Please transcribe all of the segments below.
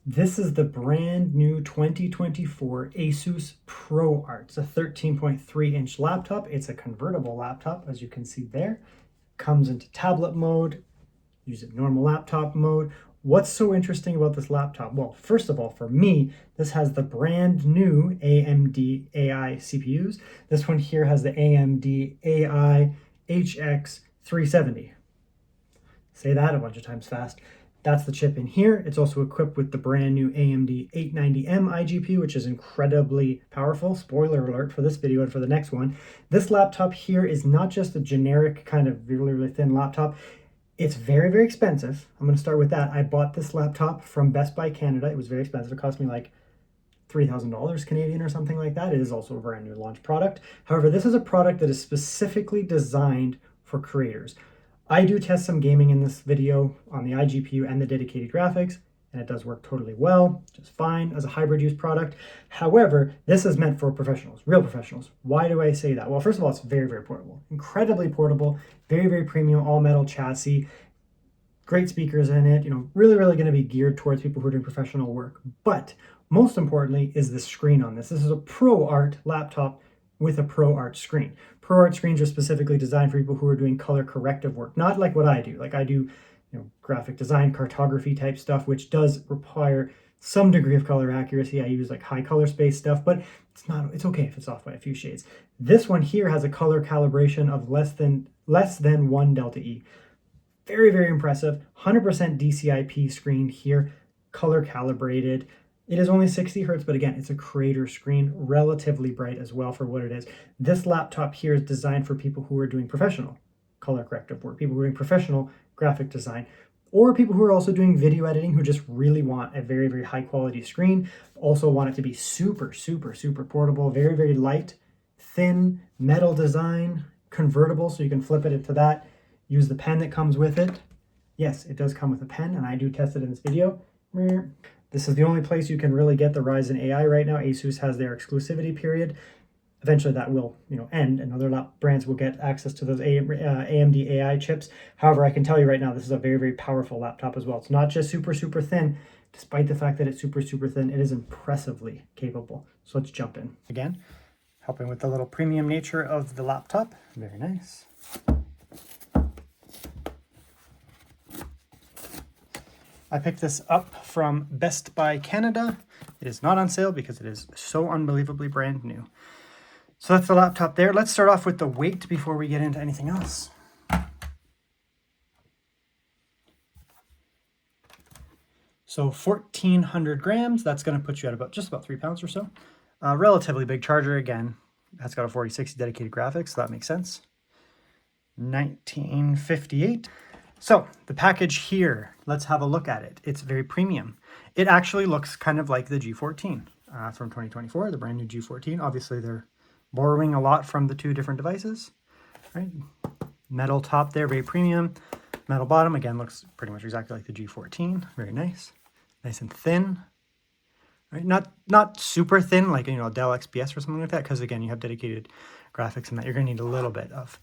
This is the brand new 2024 ASUS ProArt. It's a 13.3-inch laptop. It's a convertible laptop, as you can see there. Comes into tablet mode, use it normal laptop mode. What's so interesting about this laptop? Well, first of all, for me, this has the brand new AMD AI CPUs. This one here has the AMD AI HX 370. Say that a bunch of times fast. That's the chip in here. It's also equipped with the brand new AMD 890M iGPU, which is incredibly powerful. Spoiler alert for this video and for the next one. This laptop here is not just a generic kind of really, really thin laptop. It's very, very expensive. I'm going to start with that. I bought this laptop from Best Buy Canada. It was very expensive. It cost me like $3,000 Canadian or something like that. It is also a brand new launch product. However, this is a product that is specifically designed for creators. I do test some gaming in this video on the iGPU and the dedicated graphics, and it does work totally well, just fine as a hybrid use product. However, this is meant for professionals, real professionals. Why do I say that? Well, first of all, it's very, very portable, incredibly portable, very, very premium, all metal chassis, great speakers in it, really, really going to be geared towards people who are doing professional work. But most importantly is the screen on this. This is a ProArt laptop with a ProArt screen. ProArt screens are specifically designed for people who are doing color corrective work, not like what I do. Like I do, graphic design, cartography type stuff, which does require some degree of color accuracy. I use like high color space stuff, but it's okay if it's off by a few shades. This one here has a color calibration of less than 1 delta E. Very, very impressive. 100% DCI-P screen here, color calibrated. It is only 60 hertz, but again, it's a creator screen, relatively bright as well for what it is. This laptop here is designed for people who are doing professional color corrective work, people who are doing professional graphic design, or people who are also doing video editing who just really want a very, very high quality screen, also want it to be super, super, super portable, very, very light, thin, metal design, convertible, so you can flip it into that, use the pen that comes with it. Yes, it does come with a pen, and I do test it in this video. This is the only place you can really get the Ryzen AI right now. ASUS has their exclusivity period. Eventually that will, end, and other brands will get access to those AMD AI chips. However, I can tell you right now, this is a very, very powerful laptop as well. It's not just super, super thin. Despite the fact that it's super, super thin, it is impressively capable. So let's jump in. Again, helping with the little premium nature of the laptop. Very nice. I picked this up from Best Buy Canada. It is not on sale because it is so unbelievably brand new. So that's the laptop there. Let's start off with the weight before we get into anything else. So 1,400 grams, that's going to put you at just about 3 pounds or so. Relatively big charger, again, that's got a 4060 dedicated graphics, so that makes sense. 1958. So the package here, let's have a look at it. It's very premium. It actually looks kind of like the G14 from 2024, the brand new G14. Obviously, they're borrowing a lot from the two different devices, right? Metal top there, very premium. Metal bottom, again, looks pretty much exactly like the G14. Very nice. Nice and thin, right? Not super thin like, a Dell XPS or something like that, because again, you have dedicated graphics and that you're going to need a little bit of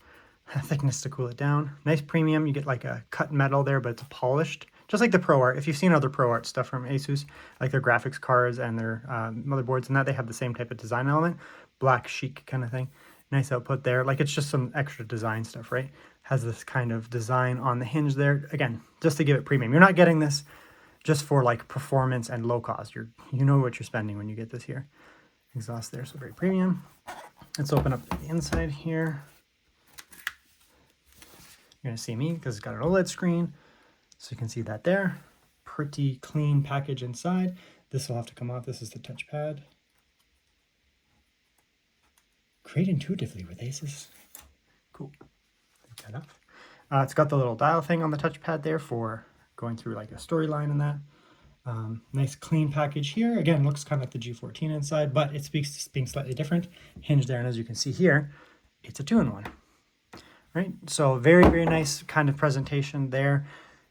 thickness to cool it down. Nice premium. You get like a cut metal there, but it's polished, just like the ProArt. If you've seen other ProArt stuff from ASUS, like their graphics cards and their motherboards and that, they have the same type of design element, black chic kind of thing. Nice output there. Like it's just some extra design stuff, right? Has this kind of design on the hinge there. Again, just to give it premium. You're not getting this just for like performance and low cost. You know what you're spending when you get this here. Exhaust there, so very premium. Let's open up the inside here. You're going to see me because it's got an OLED screen. So you can see that there. Pretty clean package inside. This will have to come off. This is the touchpad. Create intuitively with ASUS. Cool. Take that off. It's got the little dial thing on the touchpad there for going through like a storyline and that. Nice clean package here. Again, looks kind of like the G14 inside, but it speaks to being slightly different. Hinge there, and as you can see here, it's a 2-in-1. Right, so very, very nice kind of presentation there.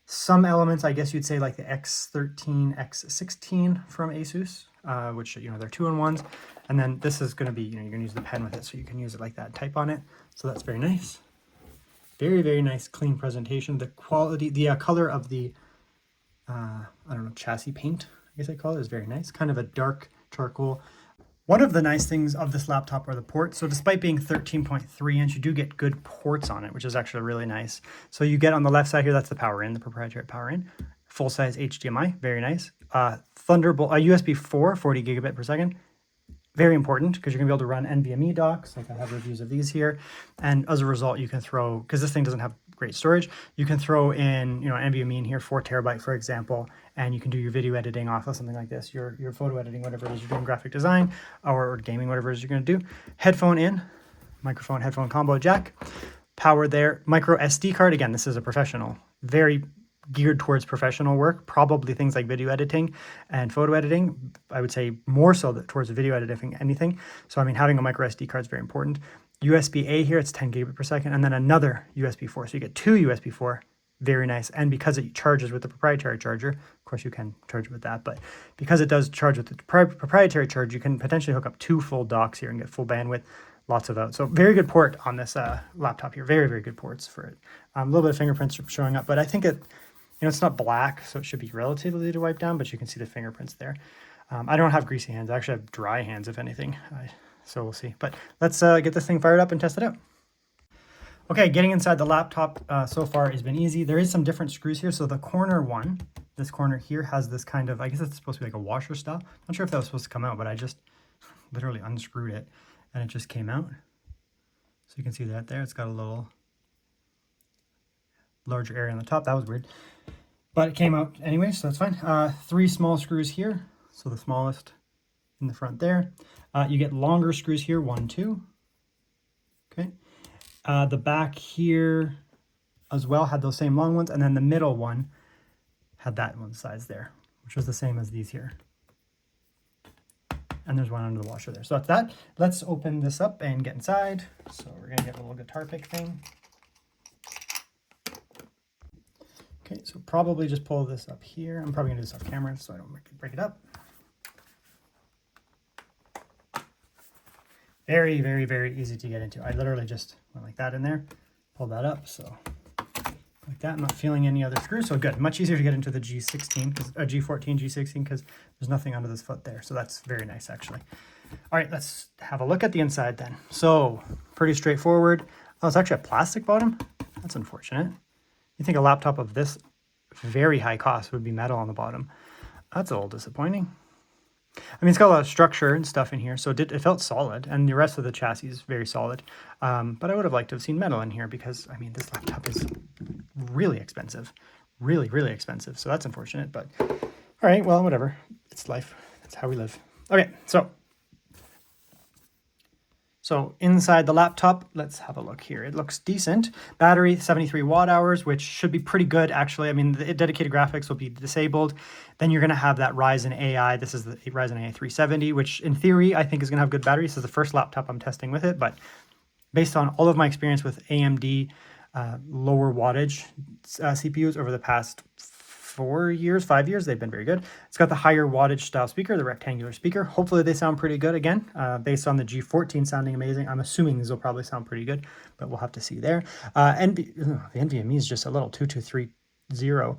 Some elements, I guess you'd say like the X13, X16 from ASUS, which, they're 2-in-1s. And then this is going to be, you're going to use the pen with it, so you can use it like that, type on it. So that's very nice. Very, very nice, clean presentation. The quality, the color of the, chassis paint guess I call it, is very nice. Kind of a dark charcoal. One of the nice things of this laptop are the ports. So despite being 13.3 inch, you do get good ports on it, which is actually really nice. So you get on the left side here, that's the power in, the proprietary power in. Full size HDMI, very nice. Thunderbolt, USB 4, 40 gigabit per second. Very important because you're gonna be able to run NVMe docs, like I have reviews of these here. And as a result, you can throw, because this thing doesn't have great storage, you can throw in, NVMe in here, 4 terabyte, for example, and you can do your video editing off of something like this, your photo editing, whatever it is you're doing, graphic design or gaming, whatever it is you're gonna do. Headphone in, microphone, headphone combo jack, power there, micro SD card. Again, this is a professional, very geared towards professional work, probably things like video editing and photo editing. I would say more so towards video editing, anything. So, I mean, having a micro SD card is very important. USB-A here, it's 10 gigabit per second, and then another USB 4. So you get 2 USB 4, very nice. And because it charges with the proprietary charger, of course you can charge it with that, but because it does charge with the proprietary charge, you can potentially hook up 2 full docks here and get full bandwidth, lots of out. So very good port on this laptop here. Very, very good ports for it. A little bit of fingerprints showing up, but I think it's not black, so it should be relatively easy to wipe down, but you can see the fingerprints there. I don't have greasy hands. I actually have dry hands, if anything. So we'll see. But let's get this thing fired up and test it out. Okay, getting inside the laptop so far has been easy. There is some different screws here. So the corner one, this corner here has this kind of, I guess it's supposed to be like a washer style. Not sure if that was supposed to come out, but I just literally unscrewed it and it just came out. So you can see that there. It's got a little larger area on the top. That was weird. But it came out anyway, so that's fine. 3 small screws here. So the smallest in the front there. You get longer screws here, 1, 2. Okay. The back here as well had those same long ones, and then the middle one had that one size there, which was the same as these here. And there's one under the washer there. So that's that. Let's open this up and get inside. So we're gonna get a little guitar pick thing. Okay, so probably just pull this up here. I'm probably gonna do this off camera so I don't break it up. Very, very, very easy to get into. I literally just went like that in there, pulled that up, so like that. I'm not feeling any other screws, so good. Much easier to get into the G16, G14, G16, because there's nothing under this foot there. So that's very nice, actually. All right, let's have a look at the inside then. So pretty straightforward. Oh, it's actually a plastic bottom. That's unfortunate. You think a laptop of this very high cost would be metal on the bottom. That's a little disappointing. I mean, it's got a lot of structure and stuff in here, so it felt solid, and the rest of the chassis is very solid. But I would have liked to have seen metal in here because, I mean, this laptop is really expensive. Really, really expensive. So that's unfortunate, but all right, well, whatever. It's life. That's how we live. Okay, so inside the laptop, let's have a look here. It looks decent. Battery, 73 watt hours, which should be pretty good, actually. I mean, the dedicated graphics will be disabled. Then you're going to have that Ryzen AI. This is the Ryzen AI 370, which in theory, I think is going to have good battery. This is the first laptop I'm testing with it, but based on all of my experience with AMD lower wattage CPUs over the past 5 years, they've been very good. It's got the higher wattage style speaker, the rectangular speaker. Hopefully they sound pretty good again, based on the G14 sounding amazing. I'm assuming these will probably sound pretty good, but we'll have to see there. The NVMe is just a little 2230.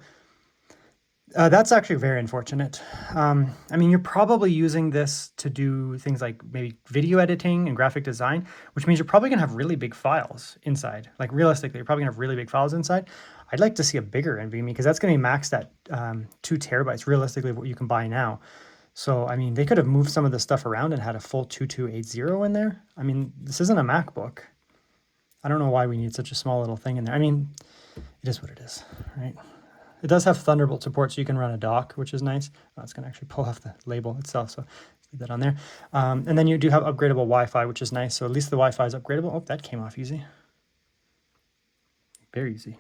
That's actually very unfortunate. I mean, you're probably using this to do things like maybe video editing and graphic design, which means you're probably gonna have really big files inside. Like realistically, you're probably gonna have really big files inside. I'd like to see a bigger NVMe because that's gonna be maxed at 2 terabytes realistically of what you can buy now. So, I mean, they could have moved some of the stuff around and had a full 2280 in there. I mean, this isn't a MacBook. I don't know why we need such a small little thing in there. I mean, it is what it is, right? It does have Thunderbolt support, so you can run a dock, which is nice. Oh, it's going to actually pull off the label itself, so leave that on there. And then you do have upgradable Wi-Fi, which is nice. So at least the Wi-Fi is upgradable. Oh, that came off easy. Very easy.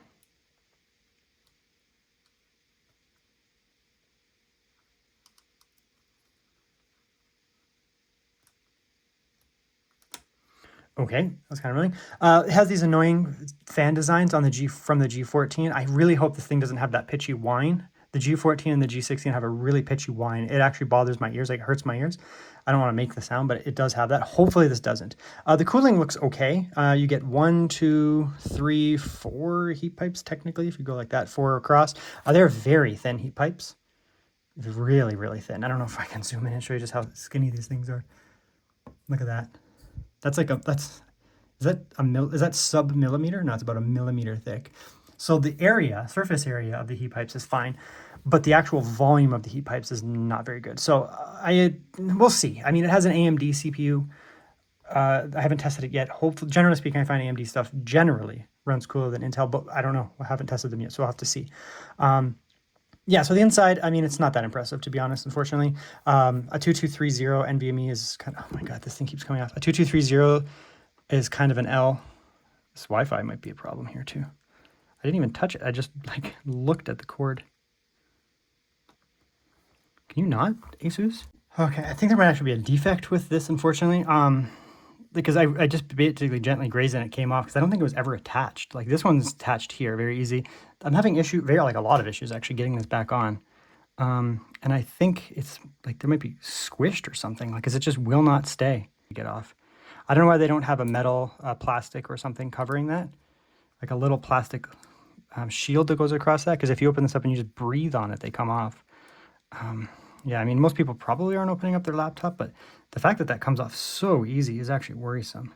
Okay, that's kind of annoying. It has these annoying fan designs on the from the G14. I really hope this thing doesn't have that pitchy whine. The G14 and the G16 have a really pitchy whine. It actually bothers my ears, like it hurts my ears. I don't want to make the sound, but it does have that. Hopefully this doesn't. The cooling looks okay. You get 1, 2, 3, 4 heat pipes, technically, if you go like that, 4 across. They're very thin heat pipes. It's really, really thin. I don't know if I can zoom in and show you just how skinny these things are. Look at that. That's like is that sub-millimeter? No, it's about a millimeter thick. So the surface area of the heat pipes is fine, but the actual volume of the heat pipes is not very good. So we'll see. I mean, it has an AMD CPU. I haven't tested it yet. Hopefully, generally speaking, I find AMD stuff generally runs cooler than Intel, but I don't know. I haven't tested them yet, so I'll have to see. Yeah, so the inside, I mean, it's not that impressive, to be honest, unfortunately. A 2230 NVMe is kind of, oh my God, this thing keeps coming off. A 2230 is kind of an L. This Wi-Fi might be a problem here too. I didn't even touch it. I just like looked at the cord. Can you not, ASUS? Okay, I think there might actually be a defect with this, unfortunately. Because I just basically gently grazed it and it came off because I don't think it was ever attached. Like this one's attached here, very easy. I'm having a lot of issues actually getting this back on. And I think it's like there might be squished or something, like, because it just will not stay to get off. I don't know why they don't have a metal plastic or something covering that, like a little plastic shield that goes across that, because if you open this up and you just breathe on it, they come off. Yeah, I mean, most people probably aren't opening up their laptop, but the fact that that comes off so easy is actually worrisome.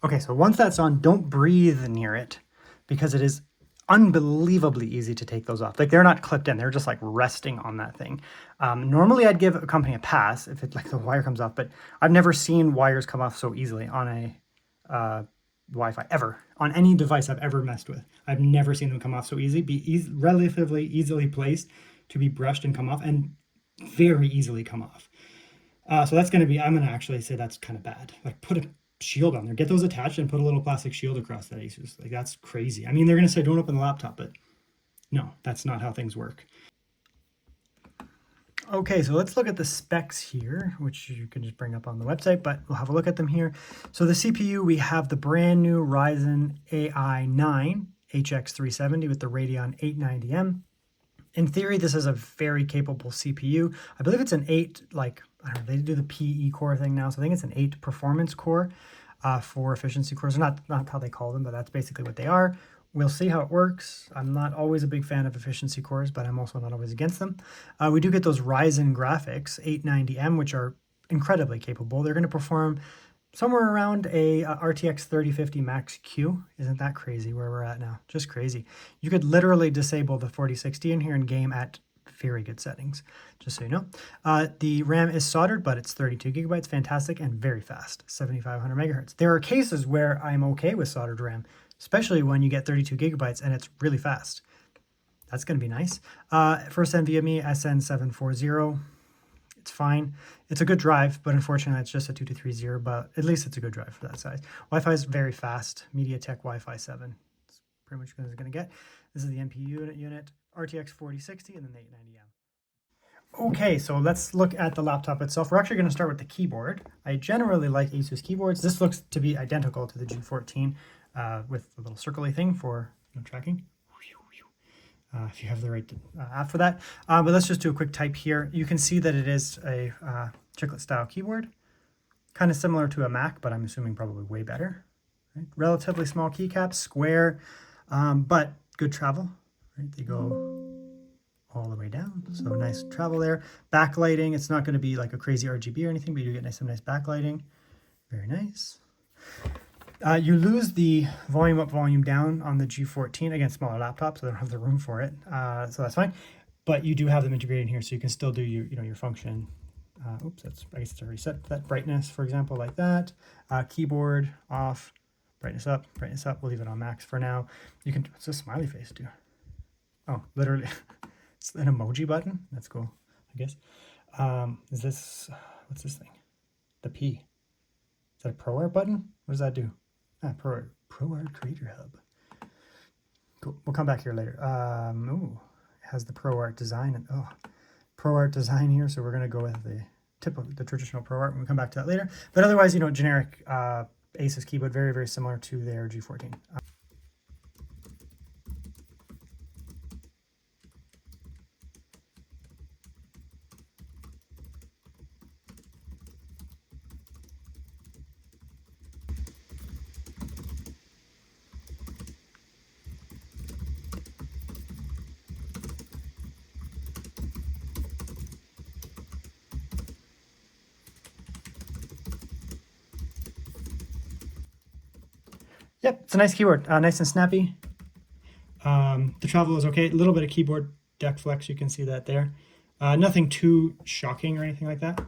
Okay, so once that's on, don't breathe near it because it is unbelievably easy to take those off. Like they're not clipped in, they're just like resting on that thing. Normally I'd give a company a pass if it like the wire comes off, but I've never seen wires come off so easily on a Wi-Fi ever, on any device I've ever messed with. I've never seen them come off so easy, relatively easily placed to be brushed and come off, and very easily come off. So that's going to be, I'm going to actually say that's kind of bad. Like put a shield on there, get those attached and put a little plastic shield across that ASUS. Like that's crazy. I mean, they're going to say don't open the laptop, but no, that's not how things work. Okay, so let's look at the specs here, which you can just bring up on the website, but we'll have a look at them here. So the CPU, we have the brand new Ryzen AI 9 HX 370 with the Radeon 890M. In theory, this is a very capable CPU. I believe it's an 8, like, I don't know, they do the PE core thing now, so I think it's an 8 performance core for efficiency cores. Not how they call them, but that's basically what they are. We'll see how it works. I'm not always a big fan of efficiency cores, but I'm also not always against them. We do get those Ryzen graphics 890M, which are incredibly capable. They're going to perform somewhere around a RTX 3050 Max Q. Isn't that crazy where we're at now? Just crazy. You could literally disable the 4060 in here and game at very good settings, just so you know. The RAM is soldered, but it's 32 gigabytes, fantastic, and very fast, 7500 megahertz. There are cases where I'm okay with soldered RAM, especially when you get 32 gigabytes and it's really fast. That's going to be nice. First NVMe SN740. It's fine. It's a good drive, but unfortunately it's just a 2230, but at least it's a good drive for that size. Wi-Fi is very fast. MediaTek Wi-Fi 7. It's pretty much what it's going to get. This is the NPU unit, RTX 4060, and then the 890M. Okay, so let's look at the laptop itself. We're actually going to start with the keyboard. I generally like ASUS keyboards. This looks to be identical to the G14 with a little circly thing for tracking. If you have the right app for that. But let's just do a quick type here. You can see that it is a chiclet style keyboard, kind of similar to a Mac, but I'm assuming probably way better. Right? Relatively small keycaps, square, but good travel. Right? They go all the way down, so nice travel there. Backlighting, it's not going to be like a crazy RGB or anything, but you get some nice backlighting. Very nice. You lose the volume up, volume down on the G14. Again, smaller laptop, so they don't have the room for it. So that's fine. But you do have them integrated in here, so you can still do your function. Oops, I guess it's already set that brightness, for example, like that. Keyboard off, brightness up, brightness up. We'll leave it on max for now. You can, what's this smiley face do? Oh, literally, it's an emoji button. That's cool, I guess. Is this, what's this thing? The P. Is that a ProArt button? What does that do? ProArt Creator Hub. Cool. We'll come back here later. Ooh, it has the ProArt design and ProArt design here. So we're gonna go with the traditional ProArt, and we'll come back to that later. But otherwise, generic ASUS keyboard, very, very similar to their G14. Yep, it's a nice keyboard, nice and snappy. The travel is okay. A little bit of keyboard deck flex, you can see that there. Nothing too shocking or anything like that.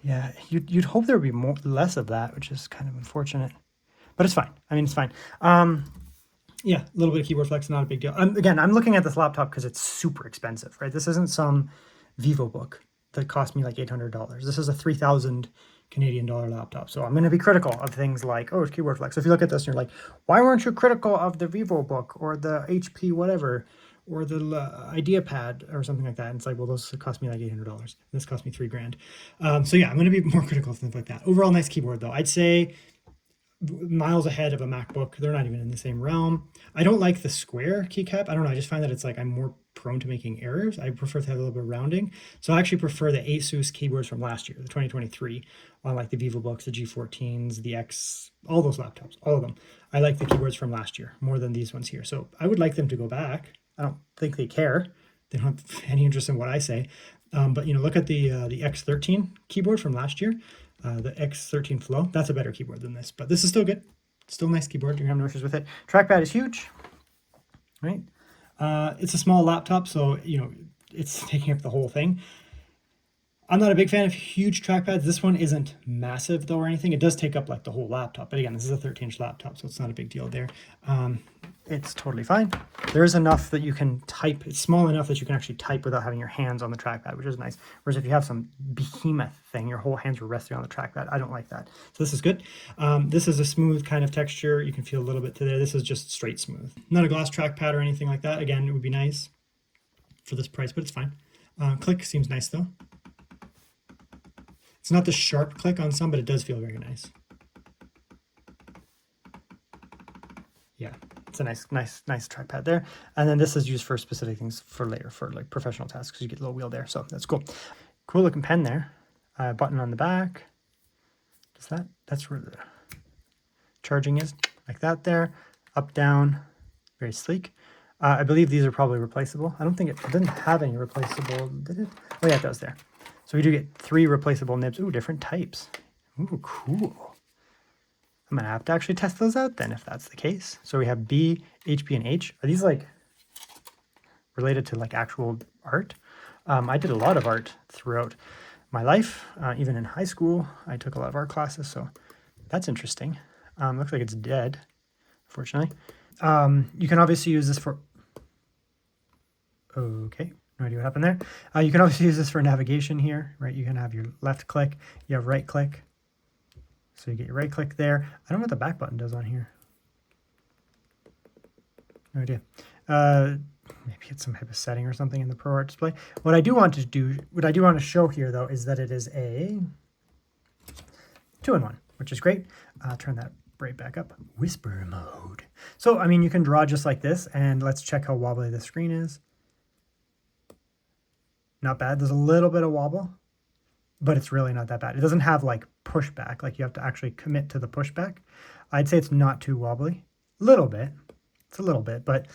Yeah, you'd hope there would be less of that, which is kind of unfortunate, but it's fine. I mean, it's fine. Yeah, a little bit of keyboard flex, not a big deal. Again, I'm looking at this laptop because it's super expensive, right? This isn't some VivoBook that cost me like $800. This is a 3,000 Canadian dollar laptop. So I'm going to be critical of things like, oh, it's keyboard flex. So if you look at this and you're like, why weren't you critical of the VivoBook or the HP whatever, or the IdeaPad or something like that? And it's like, well, those cost me like $800. This cost me $3,000. So yeah, I'm going to be more critical of things like that. Overall, nice keyboard though. I'd say miles ahead of a MacBook. They're not even in the same realm. I don't like the square keycap. I don't know. I just find that it's like I'm more prone to making errors. I prefer to have a little bit of rounding. So I actually prefer the ASUS keyboards from last year, the 2023, on like the VivoBooks, the G14s, the X, all those laptops, all of them. I like the keyboards from last year more than these ones here. So I would like them to go back. I don't think they care. They don't have any interest in what I say. But you know, look at the X13 keyboard from last year. The X13 Flow, that's a better keyboard than this, but this is still good. Still a nice keyboard. You're gonna have no issues with it. Trackpad is huge, right? It's a small laptop, so you know it's taking up the whole thing. I'm not a big fan of huge trackpads. This one isn't massive though or anything. It does take up like the whole laptop, but again, this is a 13-inch laptop, so it's not a big deal there. It's totally fine. There's enough that you can type. It's small enough that you can actually type without having your hands on the trackpad, which is nice. Whereas if you have some behemoth thing, your whole hands are resting on the trackpad. I don't like that. So this is good. This is a smooth kind of texture. You can feel a little bit to there. This is just straight smooth. Not a gloss trackpad or anything like that. Again, it would be nice for this price, but it's fine. Click seems nice though. It's not the sharp click on some, but it does feel very nice. Yeah, it's a nice trackpad there. And then this is used for specific things for later, for like professional tasks. You get a little wheel there, so that's cool. Cool looking pen there. Button on the back. That's where the charging is, like that there. Up, down, very sleek. I believe these are probably replaceable. I don't think it didn't have any replaceable, did it? Oh yeah, it does there. So we do get 3 replaceable nibs. Ooh, different types. Ooh, cool. I'm gonna have to actually test those out then if that's the case. So we have B, HP, and H. Are these like related to like actual art? I did a lot of art throughout my life. Even in high school, I took a lot of art classes, so that's interesting. Looks like it's dead, unfortunately. You can obviously use this for... Okay, no idea what happened there. You can obviously use this for navigation here, right? You can have your left click, you have right click. So you get your right click there. I don't know what the back button does on here. No idea. Maybe it's some type of setting or something in the ProArt display. What I do want to show here though is that it is a 2-in-1, which is great. Turn that right back up. Whisper mode. So I mean, you can draw just like this, and let's check how wobbly the screen is. Not bad. There's a little bit of wobble, but it's really not that bad. It doesn't have like pushback, like you have to actually commit to the pushback. I'd say it's not too wobbly. A little bit. It's a little bit, but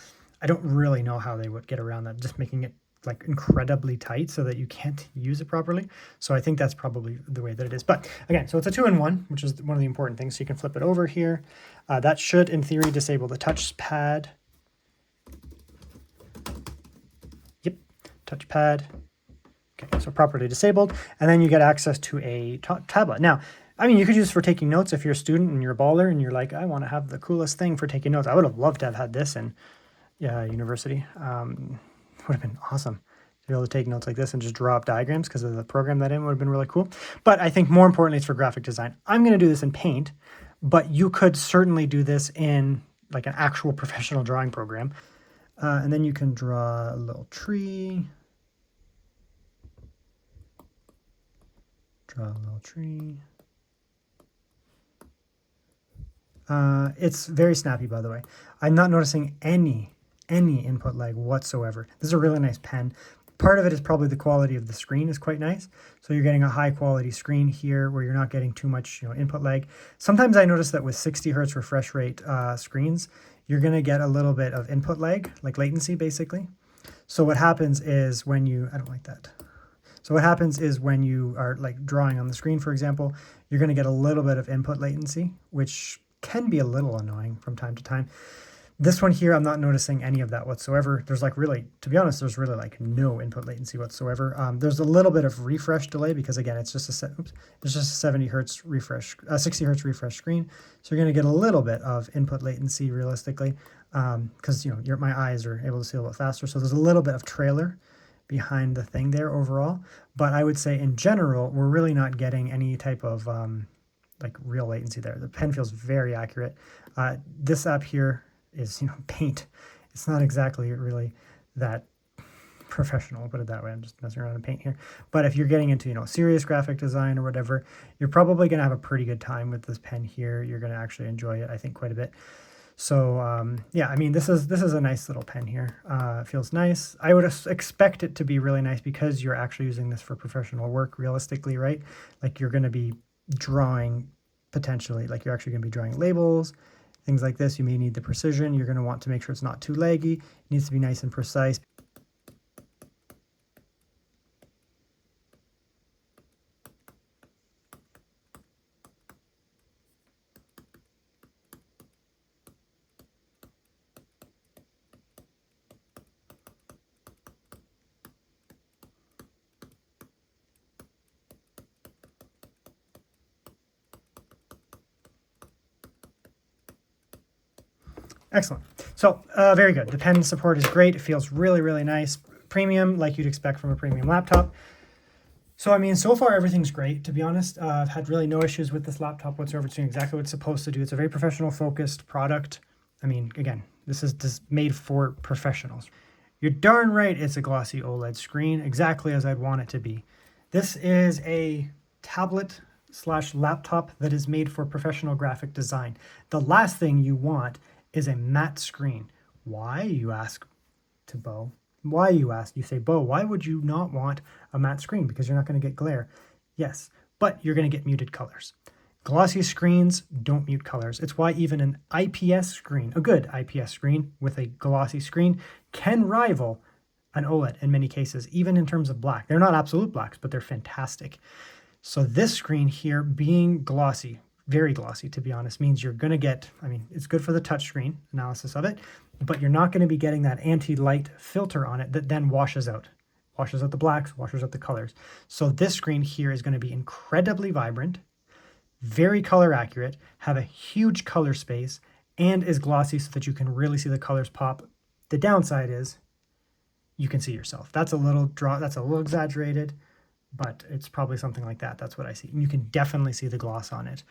I don't really know how they would get around that, just making it like incredibly tight so that you can't use it properly. So I think that's probably the way that it is. But again, so it's a 2-in-1, which is one of the important things. So you can flip it over here. That should, in theory, disable the touchpad. Yep, touchpad. Okay, so properly disabled, and then you get access to a tablet. Now, I mean, you could use this for taking notes if you're a student and you're a baller and you're like, I want to have the coolest thing for taking notes. I would have loved to have had this in university. Would have been awesome to be able to take notes like this and just draw up diagrams because of the program that in would have been really cool. But I think more importantly, it's for graphic design. I'm going to do this in Paint, but you could certainly do this in like an actual professional drawing program. And then you can draw a little tree. Draw a little tree. It's very snappy, by the way. I'm not noticing any input lag whatsoever. This is a really nice pen. Part of it is probably the quality of the screen is quite nice. So you're getting a high quality screen here where you're not getting too much input lag. Sometimes I notice that with 60 hertz refresh rate screens, you're going to get a little bit of input lag, like latency basically. So what happens is when you, I don't like that. So what happens is when you are like drawing on the screen, for example, you're going to get a little bit of input latency, which can be a little annoying from time to time. This one here, I'm not noticing any of that whatsoever. There's like really, to be honest, there's really like no input latency whatsoever. There's a little bit of refresh delay because again, it's just a 70 hertz refresh, 60 hertz refresh screen. So you're going to get a little bit of input latency realistically, because my eyes are able to see a little faster. So there's a little bit of trailer behind the thing there overall. But I would say in general, we're really not getting any type of like real latency there. The pen feels very accurate. This app here is paint. It's not exactly really that professional, put it that way. I'm just messing around in paint here. But if you're getting into serious graphic design or whatever, you're probably going to have a pretty good time with this pen here. You're going to actually enjoy it, I think, quite a bit. So yeah, I mean, this is a nice little pen here. It feels nice. I would expect it to be really nice because you're actually using this for professional work realistically, right? Like you're going to be drawing potentially, like you're actually going to be drawing labels, things like this. You may need the precision. You're going to want to make sure it's not too laggy. It needs to be nice and precise. Excellent. So very good. The pen support is great. It feels really, really nice. Premium, like you'd expect from a premium laptop. So, I mean, so far everything's great, to be honest. I've had really no issues with this laptop whatsoever. It's doing exactly what it's supposed to do. It's a very professional focused product. I mean, again, this is just made for professionals. You're darn right it's a glossy OLED screen, exactly as I'd want it to be. This is a tablet / laptop that is made for professional graphic design. The last thing you want is a matte screen. Why, you ask to Bo? Why, you ask? You say, Bo, why would you not want a matte screen? Because you're not going to get glare. Yes, but you're going to get muted colors. Glossy screens don't mute colors. It's why even an IPS screen, a good IPS screen with a glossy screen, can rival an OLED in many cases, even in terms of black. They're not absolute blacks, but they're fantastic. So this screen here being glossy, very glossy, to be honest, means you're going to get, I mean, it's good for the touchscreen analysis of it, but you're not going to be getting that anti-light filter on it that then washes out the blacks, washes out the colors. So this screen here is going to be incredibly vibrant, very color accurate, have a huge color space, and is glossy so that you can really see the colors pop. The downside is you can see yourself. That's a little exaggerated, but it's probably something like that. That's what I see. You can definitely see the gloss on it,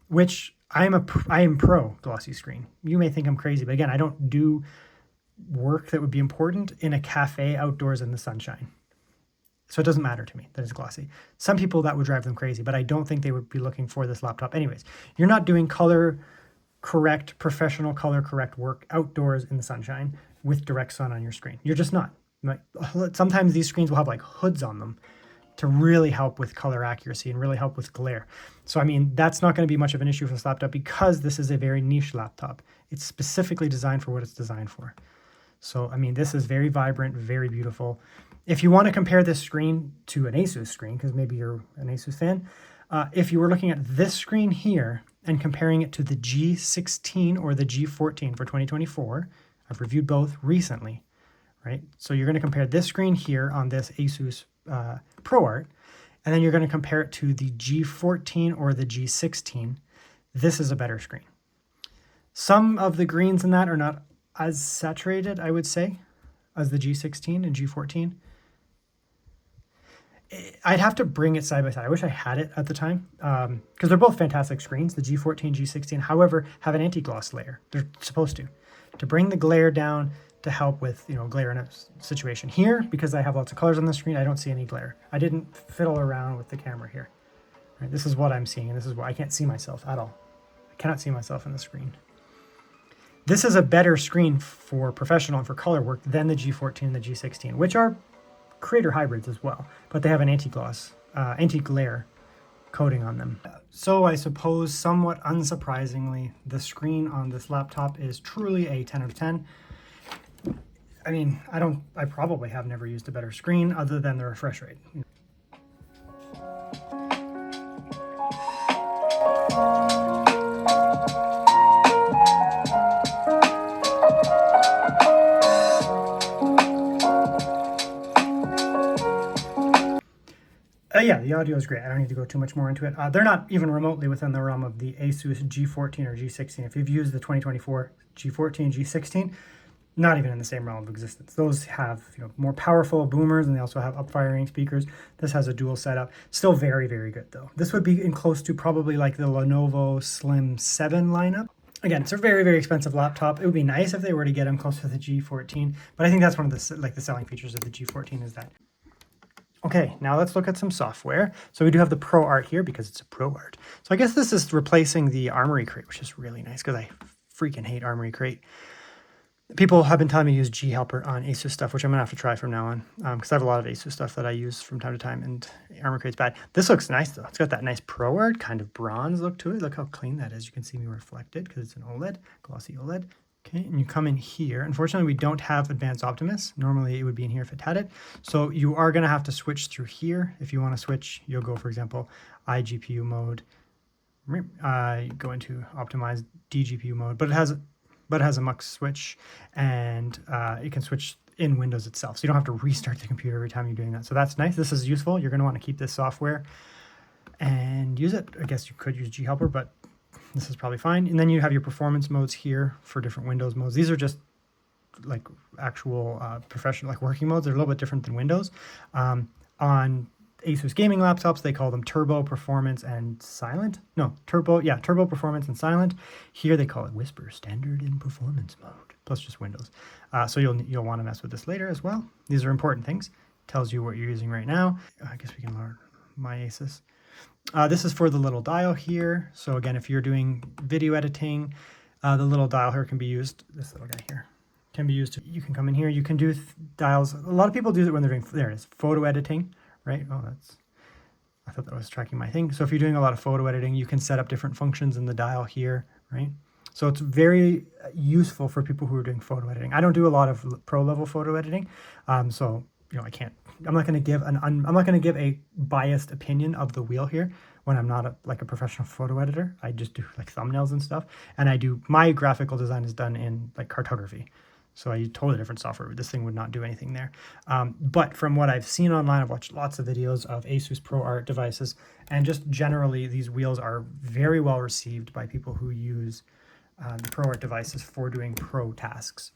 which I am pro glossy screen. You may think I'm crazy, but again, I don't do work that would be important in a cafe outdoors in the sunshine. So it doesn't matter to me that it's glossy. Some people that would drive them crazy, but I don't think they would be looking for this laptop anyways. You're not doing professional color correct work outdoors in the sunshine with direct sun on your screen. You're just not. Sometimes these screens will have like hoods on them to really help with color accuracy and really help with glare. So, I mean, that's not going to be much of an issue for this laptop because this is a very niche laptop. It's specifically designed for what it's designed for. So, I mean, this is very vibrant, very beautiful. If you want to compare this screen to an ASUS screen, because maybe you're an ASUS fan, if you were looking at this screen here and comparing it to the G16 or the G14 for 2024, I've reviewed both recently, right? So you're going to compare this screen here on this ASUS ProArt, and then you're going to compare it to the G14 or the G16. This is a better screen. Some of the greens in that are not as saturated, I would say, as the G16 and G14. I'd have to bring it side by side. I wish I had it at the time because they're both fantastic screens. The G14, G16, however, have an anti-gloss layer. They're supposed to bring the glare down, to help with glare in a situation. Here, because I have lots of colors on the screen, I don't see any glare. I didn't fiddle around with the camera here. Right? This is what I'm seeing, and this is where I can't see myself at all. I cannot see myself in the screen. This is a better screen for professional and for color work than the G14 and the G16, which are creator hybrids as well, but they have an anti-gloss, anti-glare coating on them. So I suppose, somewhat unsurprisingly, the screen on this laptop is truly a 10 out of 10. I mean, I probably have never used a better screen other than the refresh rate. Yeah, the audio is great. I don't need to go too much more into it. They're not even remotely within the realm of the ASUS G14 or G16. If you've used the 2024 G14, G16, not even in the same realm of existence. Those have, you know, more powerful boomers, and they also have up-firing speakers. This has a dual setup. Still very, very good though. This would be in close to probably like the Lenovo Slim 7 lineup. Again, it's a very, very expensive laptop. It would be nice if they were to get them close to the G14, but I think that's one of the selling features of the G14 is that. Okay, now let's look at some software. So we do have the ProArt here because it's a ProArt. So I guess this is replacing the Armory Crate, which is really nice because I freaking hate Armory Crate. People have been telling me to use G Helper on ASUS stuff, which I'm gonna have to try from now on because I have a lot of ASUS stuff that I use from time to time, and Armory Crate's bad. This looks nice though. It's got that nice ProArt kind of bronze look to it. Look how clean that is. You can see me reflected because it's an OLED, glossy OLED. Okay, and you come in here. Unfortunately, we don't have Advanced Optimus. Normally, it would be in here if it had it. So you are going to have to switch through here. If you want to switch, you'll go, for example, iGPU mode. Go into optimized DGPU mode, but it has a mux switch, and it can switch in Windows itself. So you don't have to restart the computer every time you're doing that. So that's nice. This is useful. You're going to want to keep this software and use it. I guess you could use G Helper, but this is probably fine. And then you have your performance modes here for different Windows modes. These are just like actual professional, like working modes. They're a little bit different than Windows. On ASUS gaming laptops, they call them Turbo, Performance, and Silent. No, Turbo, yeah, Turbo, Performance, and Silent. Here they call it Whisper, Standard, and Performance mode, plus just Windows. So you'll want to mess with this later as well. These are important things. Tells you what you're using right now. I guess we can learn my ASUS. This is for the little dial here. So again, if you're doing video editing, the little dial here can be used. This little guy here can be used. You can come in here. You can do dials. A lot of people do it when they're doing, there it is, photo editing, right? Oh, I thought that was tracking my thing. So if you're doing a lot of photo editing, you can set up different functions in the dial here, right? So it's very useful for people who are doing photo editing. I don't do a lot of pro level photo editing. So, you know, I'm not going to give a biased opinion of the wheel here when I'm not like a professional photo editor. I just do like thumbnails and stuff. And my graphical design is done in like cartography. So I use totally different software. This thing would not do anything there. But from what I've seen online, I've watched lots of videos of ASUS ProArt devices. And just generally, these wheels are very well received by people who use the ProArt devices for doing pro tasks.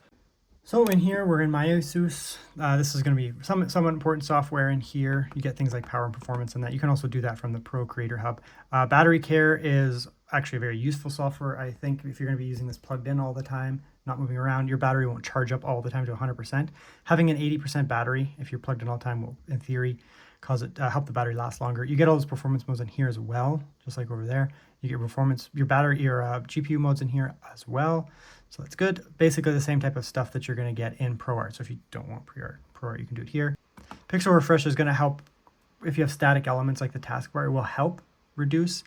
So in here, we're in my ASUS. This is going to be somewhat important software in here. You get things like power and performance and that. You can also do that from the Pro Creator Hub. Battery Care is actually a very useful software. I think if you're going to be using this plugged in all the time, not moving around, your battery won't charge up all the time to 100%. Having an 80% battery, if you're plugged in all the time, will, in theory, help the battery last longer. You get all those performance modes in here as well, just like over there. You get your GPU modes in here as well. So that's good. Basically the same type of stuff that you're going to get in ProArt. So if you don't want ProArt, you can do it here. Pixel Refresh is going to help if you have static elements like the taskbar. It will help reduce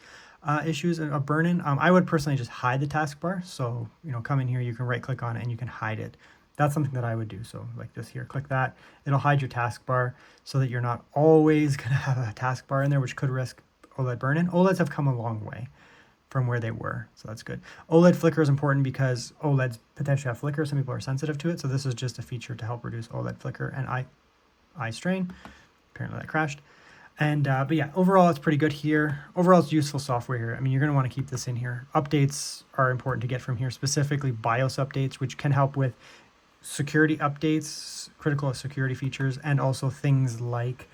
issues of burn-in. I would personally just hide the taskbar. So, you know, come in here, you can right click on it and you can hide it. That's something that I would do. So like this here, click that. It'll hide your taskbar so that you're not always going to have a taskbar in there, which could risk OLED burn-in. OLEDs have come a long way from where they were, so that's good. OLED flicker is important because OLEDs potentially have flicker. Some people are sensitive to it, so this is just a feature to help reduce OLED flicker and eye strain. Apparently that crashed. And but yeah, overall it's pretty good here. Overall it's useful software here. I mean, you're going to want to keep this in here. Updates are important to get from here, specifically BIOS updates, which can help with security updates, critical security features, and also things like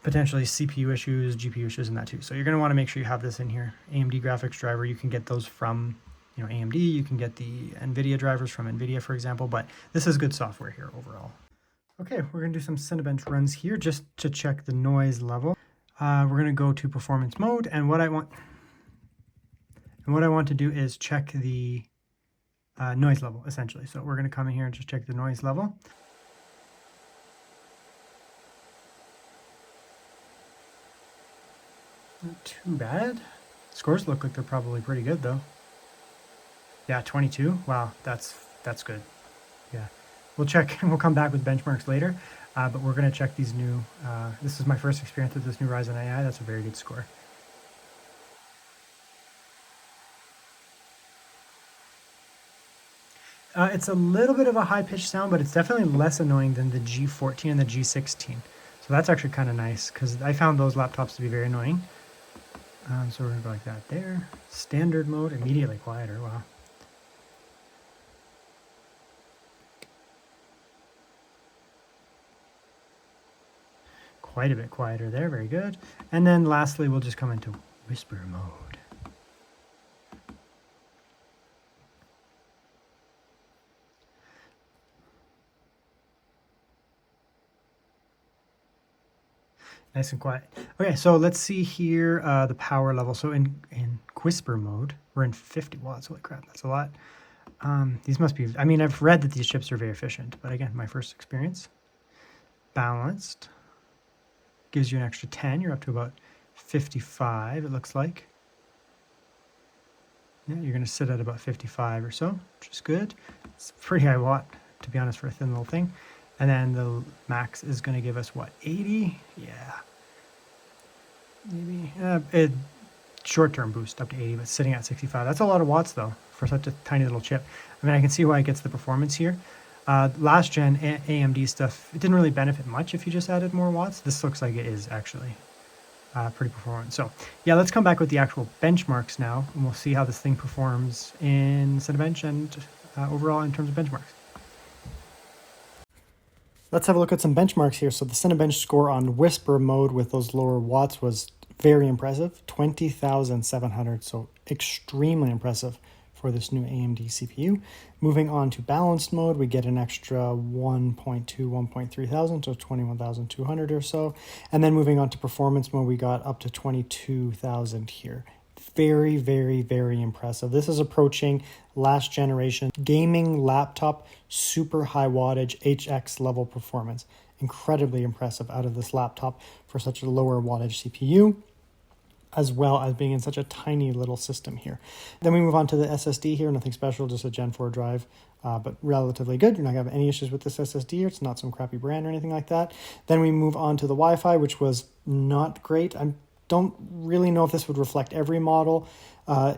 potentially CPU issues, GPU issues, and that too. So you're going to want to make sure you have this in here. AMD graphics driver, you can get those from, you know, AMD. You can get the Nvidia drivers from Nvidia, for example, but this is good software here overall. Okay, we're going to do some Cinebench runs here just to check the noise level. We're going to go to performance mode, and what I want to do is check the noise level, essentially. So we're going to come in here and just check the noise level. Not too bad. Scores look like they're probably pretty good though. Yeah, 22. Wow, that's good. Yeah. We'll check, we'll come back with benchmarks later, but we're going to check these new, this is my first experience with this new Ryzen AI. That's a very good score. It's a little bit of a high-pitched sound, but it's definitely less annoying than the G14 and the G16. So that's actually kind of nice, because I found those laptops to be very annoying. So we're going to go like that there. Standard mode, immediately quieter, wow. Quite a bit quieter there, very good. And then lastly, we'll just come into whisper mode. Nice and quiet. Okay, so let's see here the power level. So in whisper mode, we're in 50 watts. Holy crap, that's a lot. These must be, I mean, I've read that these chips are very efficient, but again, my first experience. Balanced. Gives you an extra 10. You're up to about 55, it looks like. Yeah, you're going to sit at about 55 or so, which is good. It's pretty high watt, to be honest, for a thin little thing. And then the max is going to give us, what, 80? Yeah. Maybe. Short-term boost up to 80, but sitting at 65. That's a lot of watts, though, for such a tiny little chip. I mean, I can see why it gets the performance here. Last gen AMD stuff, it didn't really benefit much if you just added more watts. This looks like it is actually pretty performant. So yeah, let's come back with the actual benchmarks now, and we'll see how this thing performs in Cinebench and overall in terms of benchmarks. Let's have a look at some benchmarks here. So the Cinebench score on whisper mode with those lower watts was very impressive, 20,700. So extremely impressive for this new AMD CPU. Moving on to balanced mode, we get an extra 1.2, 1.3 thousand, so 21,200 or so. And then moving on to performance mode, we got up to 22,000 here. Very, very, very impressive. This is approaching last generation gaming laptop, super high wattage HX level performance. Incredibly impressive out of this laptop for such a lower wattage CPU, as well as being in such a tiny little system here. Then we move on to the SSD here, nothing special, just a Gen 4 drive, but relatively good. You're not gonna have any issues with this SSD, it's not some crappy brand or anything like that. Then we move on to the Wi-Fi, which was not great. I don't really know if this would reflect every model.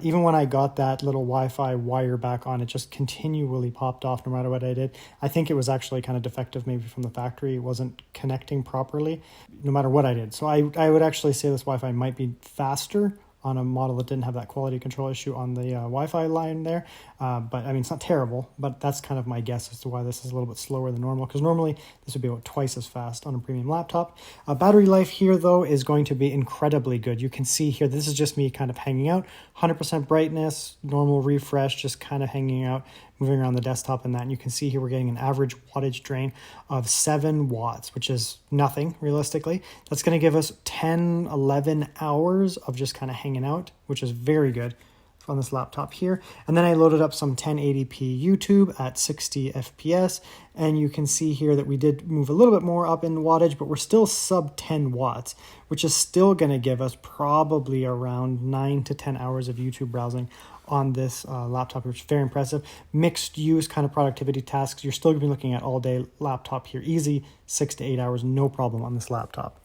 Even when I got that little Wi-Fi wire back on, it just continually popped off no matter what I did. I think it was actually kind of defective maybe from the factory. It wasn't connecting properly no matter what I did. So I would actually say this Wi-Fi might be faster on a model that didn't have that quality control issue on the Wi-Fi line there. But I mean, it's not terrible, but that's kind of my guess as to why this is a little bit slower than normal, because normally this would be about twice as fast on a premium laptop. Battery life here, though, is going to be incredibly good. You can see here, this is just me kind of hanging out, 100% brightness, normal refresh, just kind of hanging out, moving around the desktop and that. And you can see here we're getting an average wattage drain of 7 watts, which is nothing realistically. That's going to give us 10, 11 hours of just kind of hanging out, which is very good on this laptop here. And then I loaded up some 1080p YouTube at 60 FPS, and you can see here that we did move a little bit more up in wattage, but we're still sub 10 watts, which is still going to give us probably around 9 to 10 hours of YouTube browsing on this laptop, which is very impressive. Mixed use kind of productivity tasks, you're still going to be looking at all day laptop here, easy 6 to 8 hours, no problem on this laptop.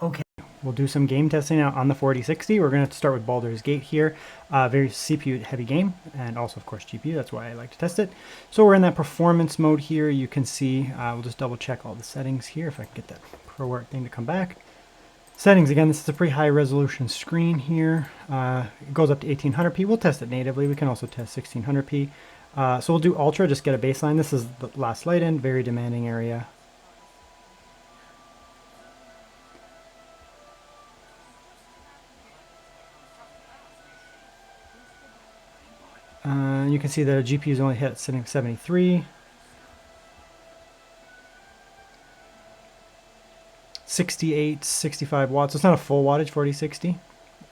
Okay, we'll do some game testing now on the 4060. We're going to start with Baldur's Gate here. Very CPU heavy game, and also of course GPU, that's why I like to test it. So we're in that performance mode here. You can see, we'll just double check all the settings here if I can get that ProArt thing to come back. Settings, again, this is a pretty high resolution screen here. It goes up to 1800p. We'll test it natively. We can also test 1600p. So we'll do Ultra, just get a baseline. This is the last light in, very demanding area. You can see that the GPU is only hit sitting at 73. 68, 65 watts. So it's not a full wattage 4060.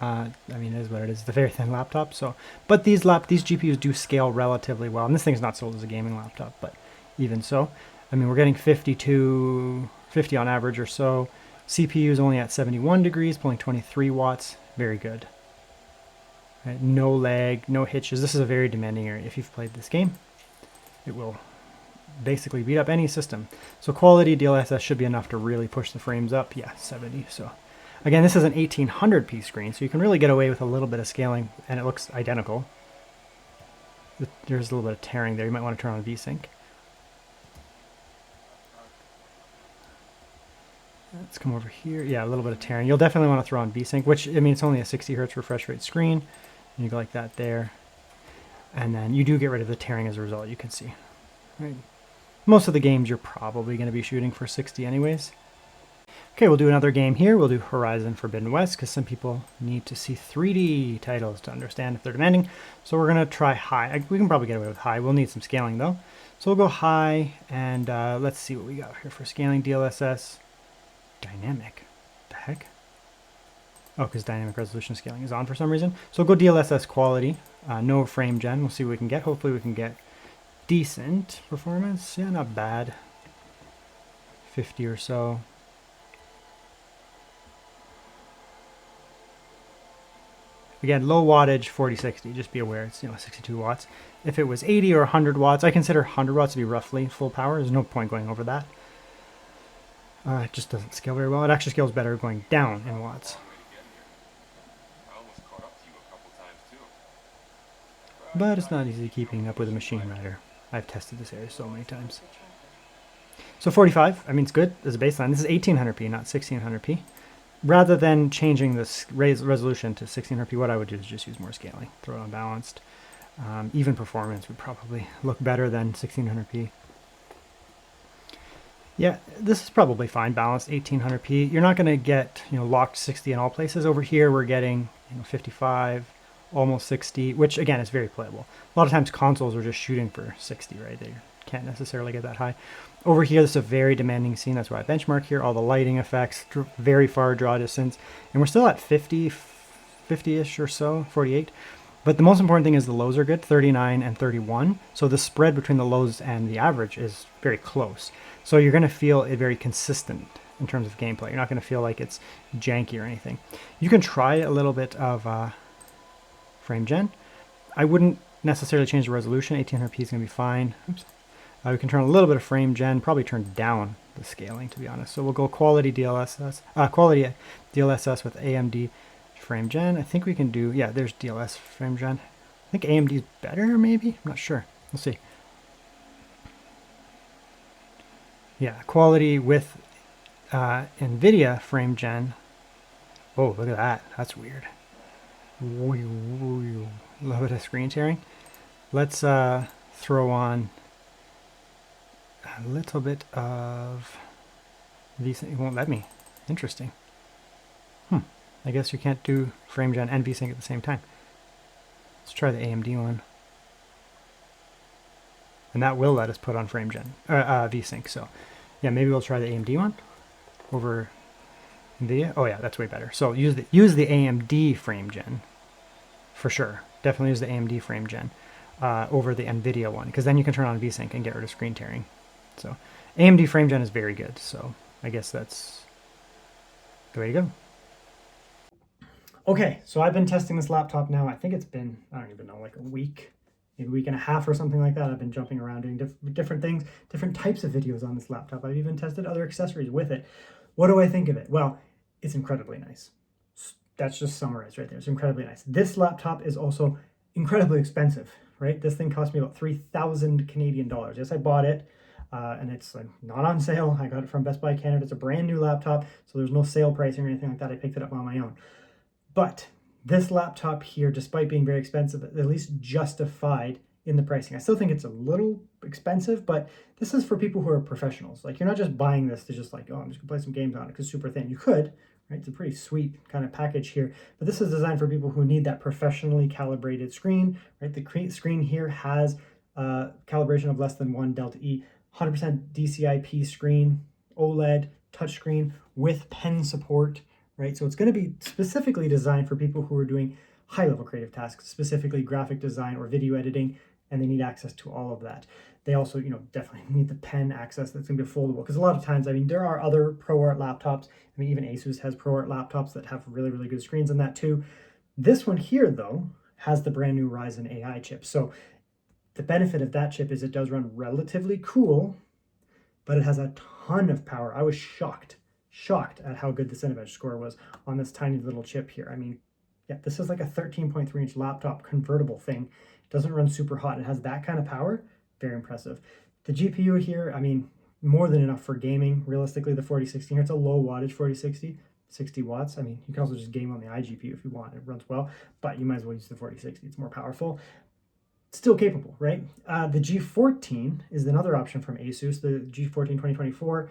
I mean, it is what it is. It's a very thin laptop. So, but these GPUs do scale relatively well. And this thing's not sold as a gaming laptop, but even so, I mean, we're getting 50 on average or so. CPU is only at 71 degrees, pulling 23 watts. Very good. Right, no lag, no hitches. This is a very demanding area. If you've played this game, it will basically beat up any system. So quality DLSS should be enough to really push the frames up. Yeah, 70. So again, this is an 1800p screen, so you can really get away with a little bit of scaling, and it looks identical. There's a little bit of tearing there. You might want to turn on VSync. Let's come over here. Yeah, a little bit of tearing. You'll definitely want to throw on VSync, which, I mean, it's only a 60 hertz refresh rate screen. And you go like that there. And then you do get rid of the tearing as a result, you can see. Right. Most of the games you're probably going to be shooting for 60 anyways. Okay, we'll do another game here. We'll do Horizon Forbidden West because some people need to see 3D titles to understand if they're demanding. So we're going to try high. We can probably get away with high. We'll need some scaling though. So we'll go high and let's see what we got here for scaling. DLSS. Dynamic. The heck? Oh, because dynamic resolution scaling is on for some reason. So we'll go DLSS quality. No frame gen. We'll see what we can get. Hopefully we can get decent performance. Yeah, not bad. 50 or so. Again, low wattage, 4060. Just be aware, it's 62 watts. If it was 80 or 100 watts, I consider 100 watts to be roughly full power. There's no point going over that. It just doesn't scale very well. It actually scales better going down in watts. But it's not easy keeping up with a machine rider. I've tested this area so many times. So 45, I mean, it's good as a baseline. This is 1800p, not 1600p. Rather than changing this resolution to 1600p, what I would do is just use more scaling. Throw it on balanced. Even performance would probably look better than 1600p. Yeah, this is probably fine, balanced 1800p. You're not going to get, locked 60 in all places. Over here, we're getting, 55, almost 60, which again is very playable. A lot of times consoles are just shooting for 60, right? They can't necessarily get that high. Over here, this is a very demanding scene. That's why I benchmark here. All the lighting effects, very far draw distance. And we're still at 50-ish or so, 48. But the most important thing is the lows are good, 39 and 31. So the spread between the lows and the average is very close. So you're going to feel it very consistent in terms of gameplay. You're not going to feel like it's janky or anything. You can try a little bit of frame gen. I wouldn't necessarily change the resolution. 1800p is going to be fine. Oops. We can turn a little bit of frame gen, probably turn down the scaling, to be honest. So we'll go quality DLSS with AMD frame gen. I think we can do, yeah, there's DLS frame gen. I think AMD is better, maybe? I'm not sure. We'll see. Yeah, quality with Nvidia frame gen. Oh, look at that. That's weird. A little bit of screen tearing. Let's throw on a little bit of VSync. It won't let me. Interesting. I guess you can't do frame gen and VSync at the same time. Let's try the AMD one. And that will let us put on frame gen, VSync. So yeah, maybe we'll try the AMD one over Nvidia. Oh yeah, that's way better. So use the AMD frame gen for sure. Definitely use the AMD frame gen over the Nvidia one, because then you can turn on VSync and get rid of screen tearing. So AMD frame gen is very good. So I guess that's the way to go. Okay, so I've been testing this laptop now. I think it's been, I don't even know, like a week, maybe a week and a half or something like that. I've been jumping around doing different things, different types of videos on this laptop. I've even tested other accessories with it. What do I think of it? Well, it's incredibly nice. That's just summarized right there. It's incredibly nice. This laptop is also incredibly expensive, right? This thing cost me about 3,000 Canadian dollars. Yes, I bought it. And it's not on sale. I got it from Best Buy Canada. It's a brand new laptop, so there's no sale pricing or anything like that. I picked it up on my own. But this laptop here, despite being very expensive, at least justified in the pricing. I still think it's a little expensive, but this is for people who are professionals. Like, you're not just buying this to just like, oh, I'm just gonna play some games on it because it's super thin. You could, right? It's a pretty sweet kind of package here, but this is designed for people who need that professionally calibrated screen, right? The screen here has calibration of less than 1 delta E, 100% DCI-P screen, OLED touchscreen with pen support, right? So it's going to be specifically designed for people who are doing high-level creative tasks, specifically graphic design or video editing, and they need access to all of that. They also, definitely need the pen access that's going to be foldable, because a lot of times, I mean, there are other ProArt laptops. I mean, even ASUS has ProArt laptops that have really, really good screens in that too. This one here, though, has the brand new Ryzen AI chip. So the benefit of that chip is it does run relatively cool, but it has a ton of power. I was shocked at how good the Cinebench score was on this tiny little chip here. I mean, yeah, this is like a 13.3-inch laptop convertible thing. It doesn't run super hot. It has that kind of power. Very impressive. The GPU here, I mean, more than enough for gaming. Realistically, the 4060 here, it's a low wattage 4060, 60 watts. I mean, you can also just game on the iGPU if you want. It runs well, but you might as well use the 4060. It's more powerful. Still capable, right? The G14 is another option from ASUS. The G14 2024,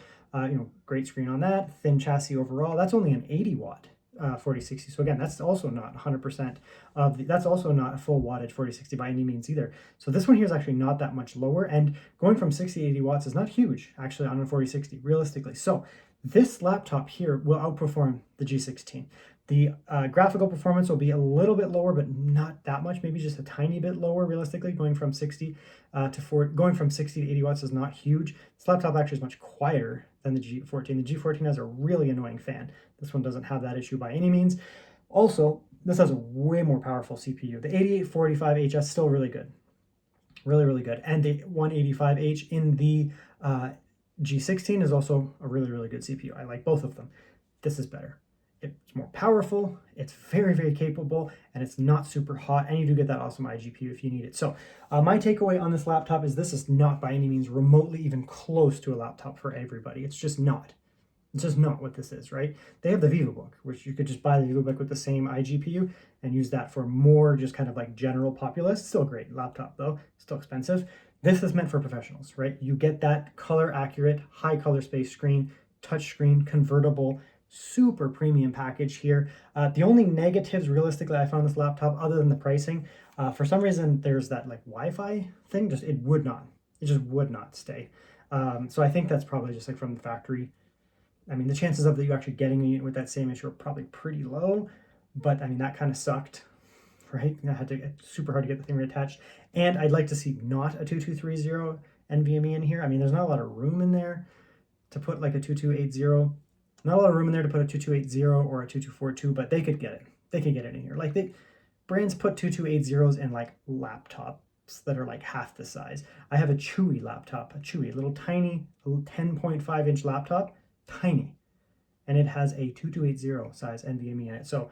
great screen on that, thin chassis overall. That's only an 80 watt 4060. So again, that's also not 100% of the, that's also not a full wattage 4060 by any means either. So this one here is actually not that much lower, and going from 60 to 80 watts is not huge actually on a 4060 realistically. So this laptop here will outperform the G16. The graphical performance will be a little bit lower, but not that much, maybe just a tiny bit lower realistically. Going from 60 to 80 watts is not huge. This laptop actually is much quieter than the G14. The G14 has a really annoying fan. This one doesn't have that issue by any means. Also, this has a way more powerful CPU. The 8845HS is still really good. Really, really good. And the 185H in the G16 is also a really, really good CPU. I like both of them. This is better. It's more powerful, it's very, very capable, and it's not super hot, and you do get that awesome iGPU if you need it. So my takeaway on this laptop is this is not by any means remotely even close to a laptop for everybody. It's just not. It's just not what this is, right? They have the VivoBook, which you could just buy the VivoBook with the same iGPU and use that for more just kind of like general populace. Still a great laptop though, still expensive. This is meant for professionals, right? You get that color accurate, high color space screen, touch screen, convertible, super premium package here. The only negatives realistically I found this laptop, other than the pricing, for some reason there's that like Wi-Fi thing, it just would not stay. So I think that's probably just like from the factory. I mean, the chances of that you actually getting a unit with that same issue are probably pretty low, but I mean, that kind of sucked, right? I had to get super hard to get the thing reattached. And I'd like to see not a 2230 NVMe in here. I mean, there's not a lot of room in there to put like a 2280. Not a lot of room in there to put a 2280 or a 2242, but they could get it. They could get it in here. Like brands put 2280s in like laptops that are like half the size. I have a Chewy laptop, a little tiny, 10.5-inch laptop, tiny, and it has a 2280 size NVMe in it. So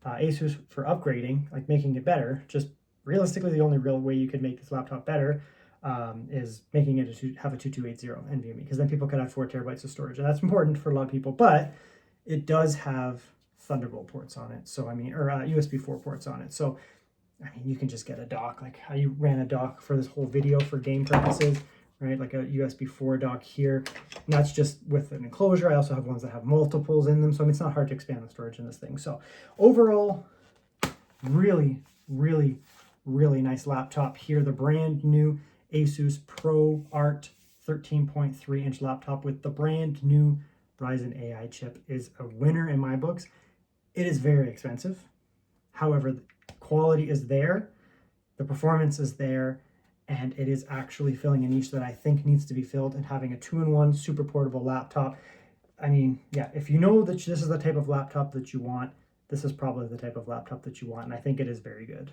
ASUS for upgrading, like making it better, just realistically the only real way you could make this laptop better is making it have a 2280 NVMe, because then people could have 4 terabytes of storage, and that's important for a lot of people. But it does have Thunderbolt ports on it, so I mean, or USB 4 ports on it. So I mean, you can just get a dock, like how you ran a dock for this whole video for game purposes, right? Like a USB 4 dock here. And that's just with an enclosure. I also have ones that have multiples in them, so I mean, it's not hard to expand the storage in this thing. So overall, really, really, really nice laptop here. The brand new ASUS ProArt 13.3-inch laptop with the brand new Ryzen AI chip is a winner in my books. It is very expensive. However, the quality is there, the performance is there, and it is actually filling a niche that I think needs to be filled, and having a 2-in-1 super portable laptop. I mean, yeah, if you know that this is the type of laptop that you want, this is probably the type of laptop that you want, and I think it is very good.